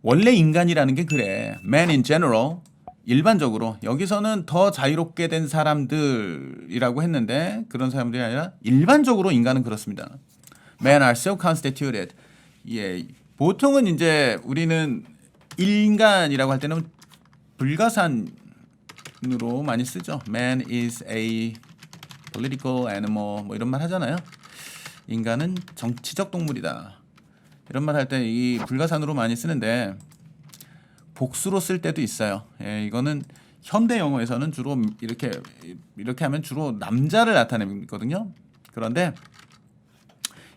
원래 인간이라는 게 그래. Man in general. 일반적으로 여기서는 더 자유롭게 된 사람들이라고 했는데 그런 사람들이 아니라 일반적으로 인간은 그렇습니다. Men are so constituted. 예, 보통은 이제 우리는 인간이라고 할 때는 불가산으로 많이 쓰죠. Man is a political animal 뭐 이런 말 하잖아요. 인간은 정치적 동물이다. 이런 말 할 때 이 불가산으로 많이 쓰는데 복수로 쓸 때도 있어요. 예, 이거는 현대 영어에서는 주로 이렇게 하면 주로 남자를 나타내거든요. 그런데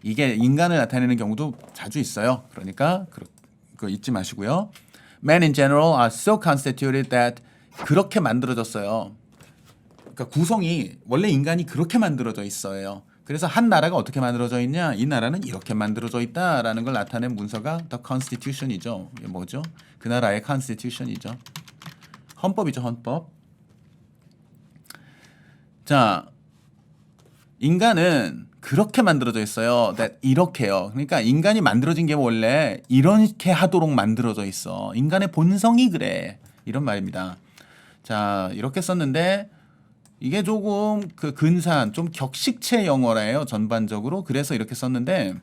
이게 인간을 나타내는 경우도 자주 있어요. 그러니까 그거 잊지 마시고요. Men in general are so constituted that 그렇게 만들어졌어요. 그러니까 구성이 원래 인간이 그렇게 만들어져 있어요. 그래서 한 나라가 어떻게 만들어져 있냐? 이 나라는 이렇게 만들어져 있다라는 걸 나타낸 문서가 The Constitution이죠. 이게 뭐죠? 그 나라의 Constitution이죠. 헌법이죠, 헌법. 자, 인간은 그렇게 만들어져 있어요. That 이렇게요. 그러니까 인간이 만들어진 게 원래 이렇게 하도록 만들어져 있어. 인간의 본성이 그래. 이런 말입니다. 자, 이렇게 썼는데 이게 조금 그 근사한 좀 격식체 영어라요. 전반적으로. 그래서 이렇게 썼는데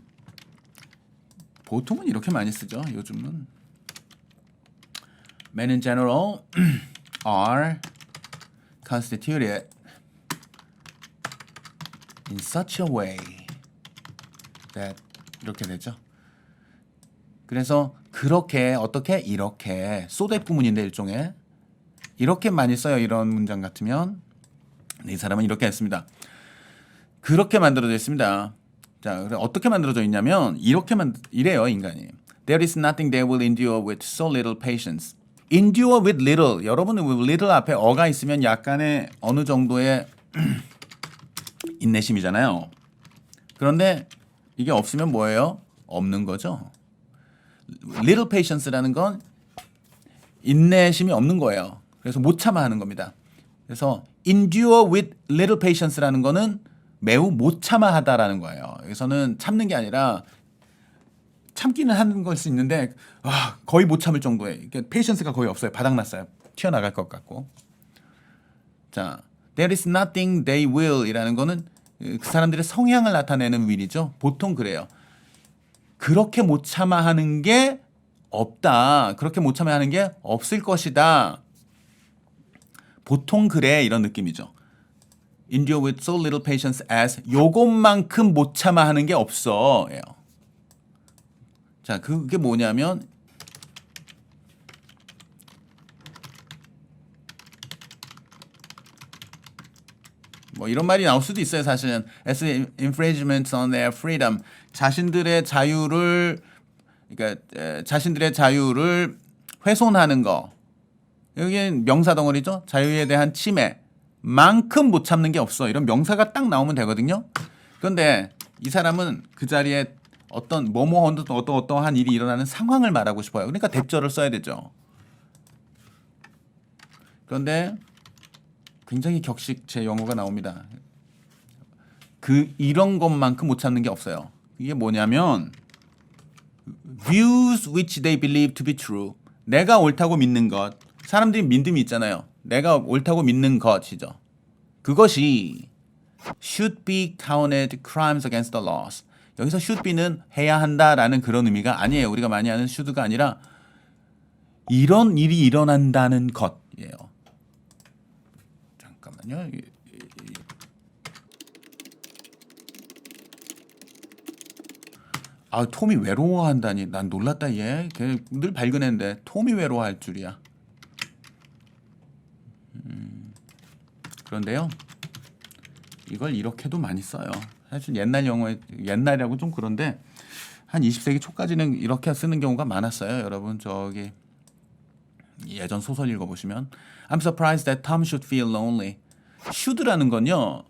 보통은 이렇게 많이 쓰죠. 요즘은. Men in general are constituted in such a way that 이렇게 되죠. 그래서 그렇게 어떻게 이렇게 소대 부문인데 일종의 이렇게 많이 써요. 이런 문장 같으면 이 사람은 이렇게 했습니다. 그렇게 만들어져 있습니다. 자, 그래 어떻게 만들어져 있냐면 이래요 인간이. There is nothing they will endure with so little patience. Endure with little. 여러분은 little 앞에 어가 있으면 약간의 어느 정도의 인내심이잖아요. 그런데 이게 없으면 뭐예요? 없는 거죠. Little patience라는 건 인내심이 없는 거예요. 그래서 못 참아 하는 겁니다. 그래서 endure with little patience라는 거는 매우 못 참아 하다라는 거예요. 여기서는 참는 게 아니라 참기는 하는 걸 수 있는데 거의 못 참을 정도의 patience가 거의 없어요. 바닥났어요. 튀어나갈 것 같고. 자, there is nothing they will 이라는 거는 그 사람들의 성향을 나타내는 will이죠. 보통 그래요. 그렇게 못 참아 하는 게 없다. 그렇게 못 참아 하는 게 없을 것이다. 보통 그래 이런 느낌이죠. Endure with so little patience as 요것만큼 못 참아 하는 게 없어. 예요. 자, 그게 뭐냐면 뭐 이런 말이 나올 수도 있어요. 사실은 as infringements on their freedom 자신들의 자유를 훼손하는 거. 여기는 명사 덩어리죠. 자유에 대한 침해만큼 못 참는 게 없어. 이런 명사가 딱 나오면 되거든요. 그런데 이 사람은 그 자리에 어떤 어떠한 일이 일어나는 상황을 말하고 싶어요. 그러니까 대절을 써야 되죠. 그런데 굉장히 격식제 영어가 나옵니다. 이런 것만큼 못 참는 게 없어요. 이게 뭐냐면 views which they believe to be true. 내가 옳다고 믿는 것. 사람들이 믿음이 있잖아요. 내가 옳다고 믿는 것이죠. 그것이 should be counted crimes against the laws. 여기서 should be는 해야 한다라는 그런 의미가 아니에요. 우리가 많이 하는 should가 아니라 이런 일이 일어난다는 것이에요. 잠깐만요. 톰이 외로워한다니. 난 놀랐다 얘. 늘 발견했는데 톰이 외로워할 줄이야. 그런데요. 이걸 이렇게도 많이 써요. 사실 옛날 영어에 옛날이라고 좀 그런데 한 20세기 초까지는 이렇게 쓰는 경우가 많았어요. 여러분 저기 예전 소설 읽어보시면 I'm surprised that Tom should feel lonely. should라는 건요.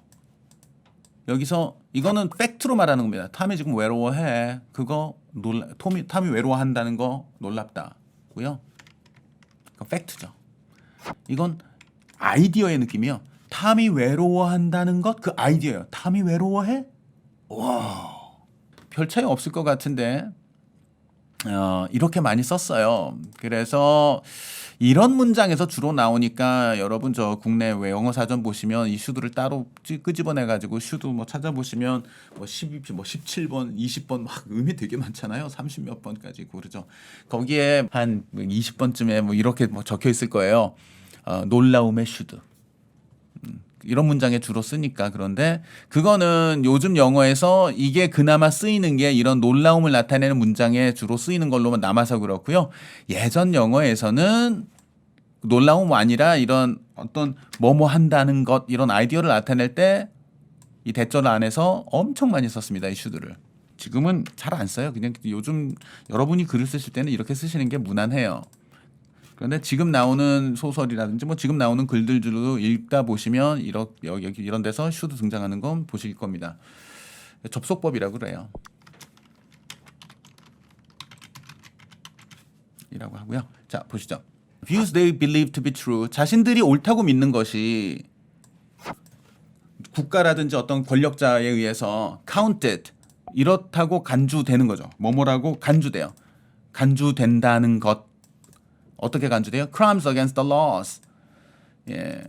여기서 이거는 팩트로 말하는 겁니다. 탐이 지금 외로워해. 그거 탐이 외로워한다는 거 놀랍다고요. 그 팩트죠. 이건 아이디어의 느낌이요. 탐이 외로워한다는 것 그 아이디어예요. 탐이 외로워해? 와, 별 차이 없을 것 같은데 이렇게 많이 썼어요. 그래서 이런 문장에서 주로 나오니까 여러분 저 국내 외영어 사전 보시면 이 슈드를 따로 끄집어내 가지고 슈드 뭐 찾아보시면 뭐 12, 뭐 17번, 20번 막 음이 되게 많잖아요. 30 몇 번까지 그러죠. 거기에 한 20번쯤에 뭐 이렇게 뭐 적혀 있을 거예요. 놀라움의 슈드. 이런 문장에 주로 쓰니까. 그런데 그거는 요즘 영어에서 이게 그나마 쓰이는 게 이런 놀라움을 나타내는 문장에 주로 쓰이는 걸로만 남아서 그렇고요. 예전 영어에서는 놀라움 아니라 이런 어떤 뭐뭐 한다는 것 이런 아이디어를 나타낼 때 이 대절 안에서 엄청 많이 썼습니다. 이 슈드를. 지금은 잘 안 써요. 그냥 요즘 여러분이 글을 쓰실 때는 이렇게 쓰시는 게 무난해요. 그런데 지금 나오는 소설이라든지 뭐 지금 나오는 글들도 읽다 보시면 여기 이런 데서 슈드 등장하는 건 보실 겁니다. 접속법이라고 그래요. 이라고 하고요. 자, 보시죠. Views they believe to be true. 자신들이 옳다고 믿는 것이 국가라든지 어떤 권력자에 의해서 counted 이렇다고 간주되는 거죠. 뭐뭐라고 간주돼요. 간주된다는 것. 어떻게 간주돼요? Crimes against the laws. 예.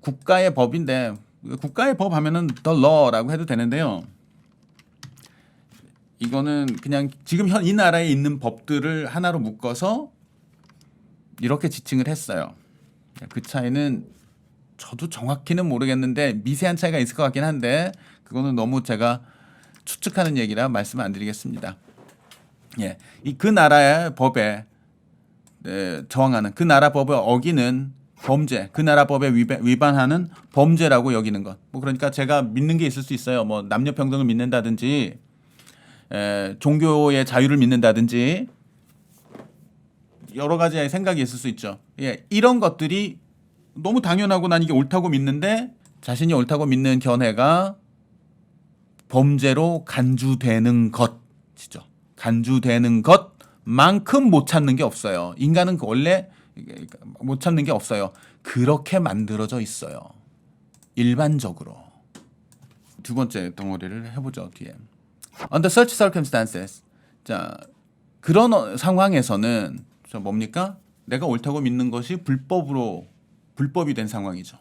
국가의 법인데 국가의 법 하면은 the law라고 해도 되는데요. 이거는 그냥 지금 이 나라에 있는 법들을 하나로 묶어서 이렇게 지칭을 했어요. 그 차이는 저도 정확히는 모르겠는데 미세한 차이가 있을 것 같긴 한데 그거는 너무 제가 추측하는 얘기라 말씀 안 드리겠습니다. 예, 그 나라의 법에 저항하는 그 나라 법을 어기는 범죄, 그 나라 법에 위반하는 범죄라고 여기는 것. 뭐 그러니까 제가 믿는 게 있을 수 있어요. 뭐 남녀 평등을 믿는다든지, 종교의 자유를 믿는다든지 여러 가지의 생각이 있을 수 있죠. 예, 이런 것들이 너무 당연하고 난 이게 옳다고 믿는데 자신이 옳다고 믿는 견해가 범죄로 간주되는 것이죠. 간주되는 것만큼 못 찾는 게 없어요. 인간은 원래 못 찾는 게 없어요. 그렇게 만들어져 있어요. 일반적으로. 두 번째 덩어리를 해보죠. 뒤에. Under such circumstances. 자, 그런 상황에서는 뭡니까? 내가 옳다고 믿는 것이 불법이 된 상황이죠.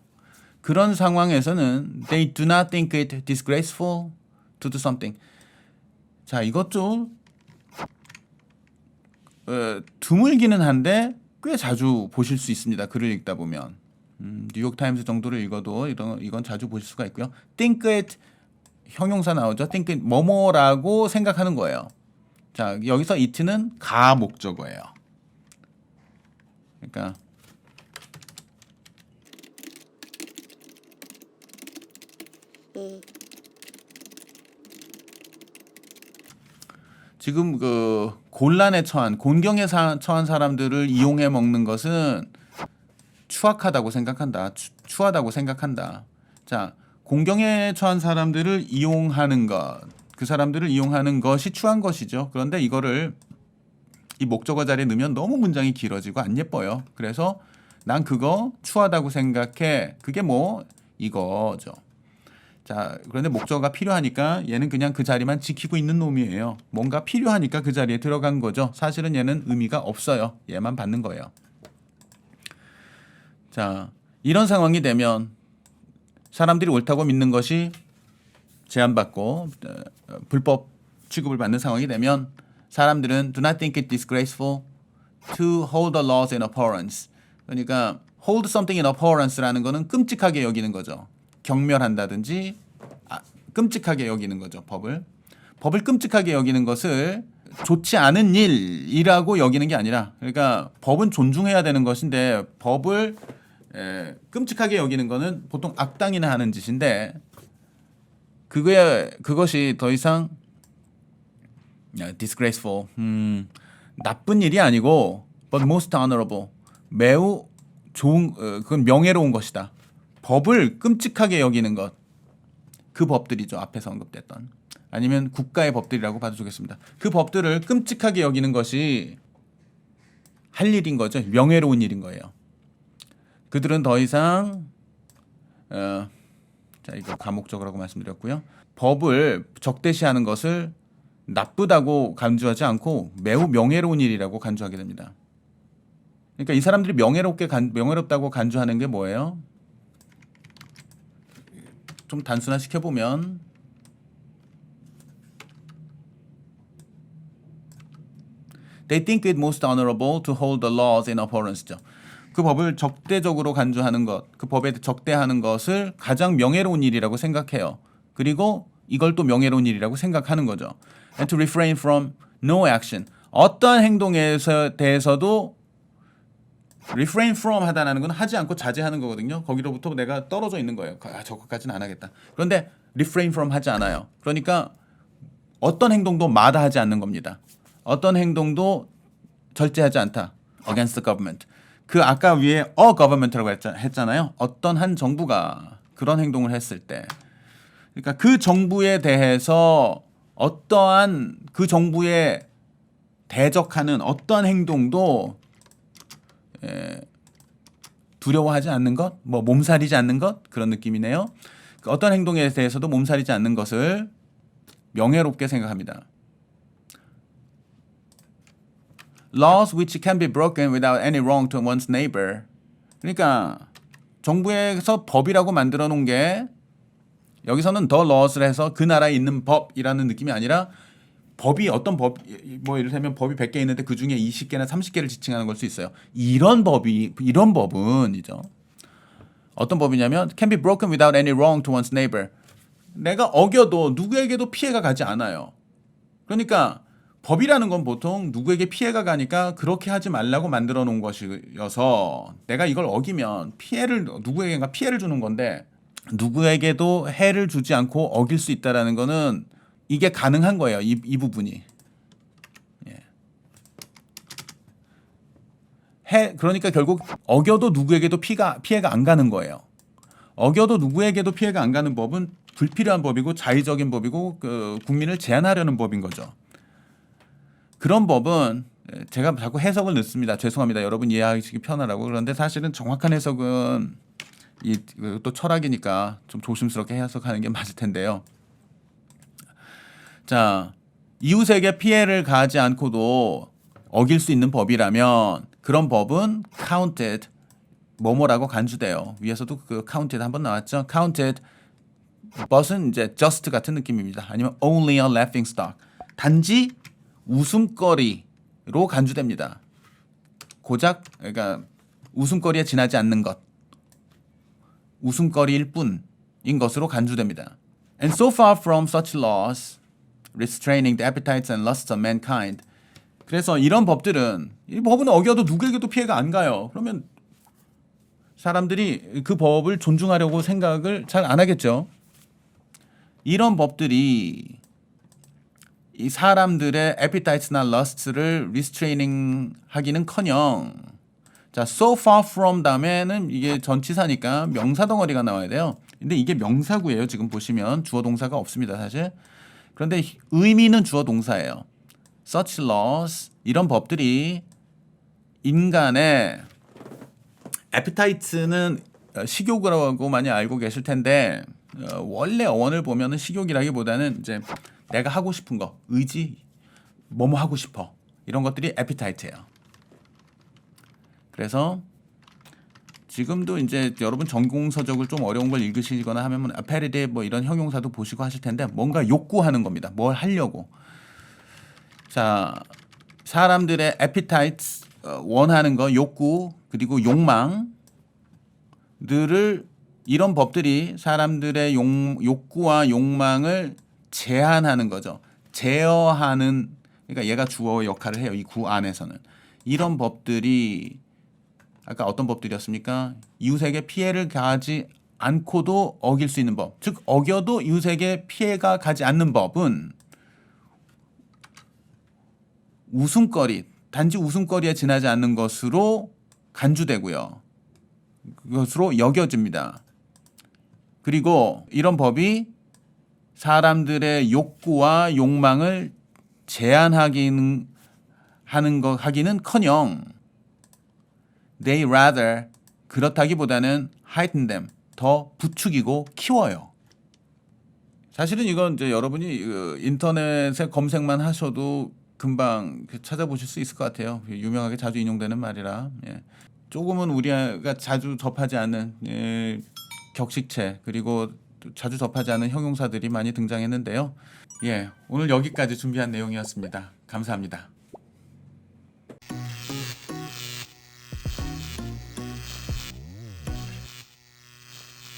그런 상황에서는 they do not think it disgraceful to do something. 자, 이것 좀 드물기는 한데 꽤 자주 보실 수 있습니다. 글을 읽다 보면 뉴욕 타임스 정도를 읽어도 이건 자주 보실 수가 있고요. think it 형용사 나오죠. think it 뭐뭐라고 생각하는 거예요. 자, 여기서 it는 가 목적어예요. 그러니까 지금 그 곤란에 처한 곤경에 처한 사람들을 이용해 먹는 것은 추악하다고 생각한다. 추하다고 생각한다. 자, 곤경에 처한 사람들을 이용하는 것, 그 사람들을 이용하는 것이 추한 것이죠. 그런데 이거를 이 목적어 자리에 넣으면 너무 문장이 길어지고 안 예뻐요. 그래서 난 그거 추하다고 생각해. 그게 뭐 이거죠. 자, 그런데 목적어가 필요하니까 얘는 그냥 그 자리만 지키고 있는 놈이에요. 뭔가 필요하니까 그 자리에 들어간 거죠. 사실은 얘는 의미가 없어요. 얘만 받는 거예요. 자, 이런 상황이 되면 사람들이 옳다고 믿는 것이 제한받고 불법 취급을 받는 상황이 되면 사람들은 do not think it disgraceful to hold the laws in abhorrence. 그러니까 hold something in abhorrence라는 거는 끔찍하게 여기는 거죠. 경멸한다든지 끔찍하게 여기는 거죠. 법을 끔찍하게 여기는 것을 좋지 않은 일이라고 여기는 게 아니라 그러니까 법은 존중해야 되는 것인데 법을 끔찍하게 여기는 거는 보통 악당이나 하는 짓인데 그것이 더 이상 disgraceful 나쁜 일이 아니고 but most honorable 매우 좋은 그건 명예로운 것이다. 법을 끔찍하게 여기는 것. 그 법들이죠. 앞에서 언급됐던. 아니면 국가의 법들이라고 봐도 좋겠습니다. 그 법들을 끔찍하게 여기는 것이 할 일인 거죠. 명예로운 일인 거예요. 그들은 더 이상 자, 이거 가목적어라고 말씀드렸고요. 법을 적대시하는 것을 나쁘다고 간주하지 않고 매우 명예로운 일이라고 간주하게 됩니다. 그러니까 이 사람들이 명예롭다고 간주하는 게 뭐예요? 좀 단순화 시켜보면 They think it most honorable to hold the laws in abhorrence죠. 그 법을 적대적으로 간주하는 것, 그 법에 적대하는 것을 가장 명예로운 일이라고 생각해요. 그리고 이걸 또 명예로운 일이라고 생각하는 거죠. And to refrain from no action. 어떠한 행동에 대해서도 refrain from 하다라는 건 하지 않고 자제하는 거거든요. 거기로부터 내가 떨어져 있는 거예요. 저것까지는 안 하겠다. 그런데 refrain from 하지 않아요. 그러니까 어떤 행동도 마다하지 않는 겁니다. 어떤 행동도 절제하지 않다. Against the government. 그 아까 위에 a government라고 했잖아요. 어떤 한 정부가 그런 행동을 했을 때, 그러니까 그 정부에 대해서 어떠한 그 정부에 대적하는 어떠한 행동도 두려워하지 않는 것, 뭐 몸살이지 않는 것 그런 느낌이네요. 어떤 행동에 대해서도 몸살이지 않는 것을 명예롭게 생각합니다. Laws which can be broken without any wrong to one's neighbor. 그러니까 정부에서 법이라고 만들어 놓은 게 여기서는 the laws를 해서 그 나라에 있는 법이라는 느낌이 아니라 법이 어떤 법, 뭐 이를테면 법이 100개 있는데 그 중에 20개나 30개를 지칭하는 걸 수 있어요. 이런 법은이죠. 어떤 법이냐면 can be broken without any wrong to one's neighbor. 내가 어겨도 누구에게도 피해가 가지 않아요. 그러니까 법이라는 건 보통 누구에게 피해가 가니까 그렇게 하지 말라고 만들어 놓은 것이어서 내가 이걸 어기면 누구에게가 피해를 주는 건데 누구에게도 해를 주지 않고 어길 수 있다라는 거는 이게 가능한 거예요. 이 부분이. 그러니까 결국 어겨도 누구에게도 피해가 안 가는 거예요. 어겨도 누구에게도 피해가 안 가는 법은 불필요한 법이고 자의적인 법이고 국민을 제한하려는 법인 거죠. 그런 법은 제가 자꾸 해석을 넣습니다. 죄송합니다. 여러분 이해하시기 편하라고. 그런데 사실은 정확한 해석은 또 철학이니까 좀 조심스럽게 해석하는 게 맞을 텐데요. 자, 이웃에게 피해를 가하지 않고도 어길 수 있는 법이라면 그런 법은 counted 뭐뭐라고 간주돼요. 위에서도 그 counted 한번 나왔죠. counted but은 이제 just 같은 느낌입니다. 아니면 only a laughing stock. 단지 웃음거리로 간주됩니다. 고작 그러니까 웃음거리에 지나지 않는 것. 웃음거리일 뿐인 것으로 간주됩니다. And so far from such laws restraining the appetites and lusts of mankind. 그래서 이런 법들은 이 법은 어겨도 누구에게도 피해가 안 가요. 그러면 사람들이 그 법을 존중하려고 생각을 잘 안 하겠죠. 이런 법들이 이 사람들의 appetites나 lust를 restraining 하기는커녕 자 so far from 다음에는 이게 전치사니까 명사 덩어리가 나와야 돼요. 근데 이게 명사구예요. 지금 보시면 주어 동사가 없습니다. 사실. 그런데 의미는 주어 동사예요. Such laws 이런 법들이 인간의 appetite는 식욕이라고 많이 알고 계실 텐데 원래 어원을 보면은 식욕이라기보다는 이제 내가 하고 싶은 거, 의지, 뭐뭐 하고 싶어 이런 것들이 appetite예요. 그래서 지금도 이제 여러분 전공 서적을 좀 어려운 걸 읽으시거나 하면 appetite 뭐 이런 형용사도 보시고 하실 텐데 뭔가 욕구하는 겁니다. 뭘 하려고. 자, 사람들의 appetite 원하는 거, 욕구 그리고 욕망들을 이런 법들이 사람들의 욕구와 욕망을 제한하는 거죠. 제어하는 그러니까 얘가 주어 역할을 해요. 이 구 안에서는 이런 법들이 아까 어떤 법들이었습니까? 이웃에게 피해를 가하지 않고도 어길 수 있는 법. 즉 어겨도 이웃에게 피해가 가지 않는 법은 단지 웃음거리에 지나지 않는 것으로 간주되고요. 그것으로 여겨집니다. 그리고 이런 법이 사람들의 욕구와 욕망을 제한하기는커녕 they rather 그렇다기보다는 heighten them 더 부추기고 키워요. 사실은 이건 이제 여러분이 인터넷에 검색만 하셔도 금방 찾아보실 수 있을 것 같아요. 유명하게 자주 인용되는 말이라. 예. 조금은 우리가 자주 접하지 않는 격식체 그리고 또 자주 접하지 않은 형용사들이 많이 등장했는데요. 예, 오늘 여기까지 준비한 내용이었습니다. 감사합니다.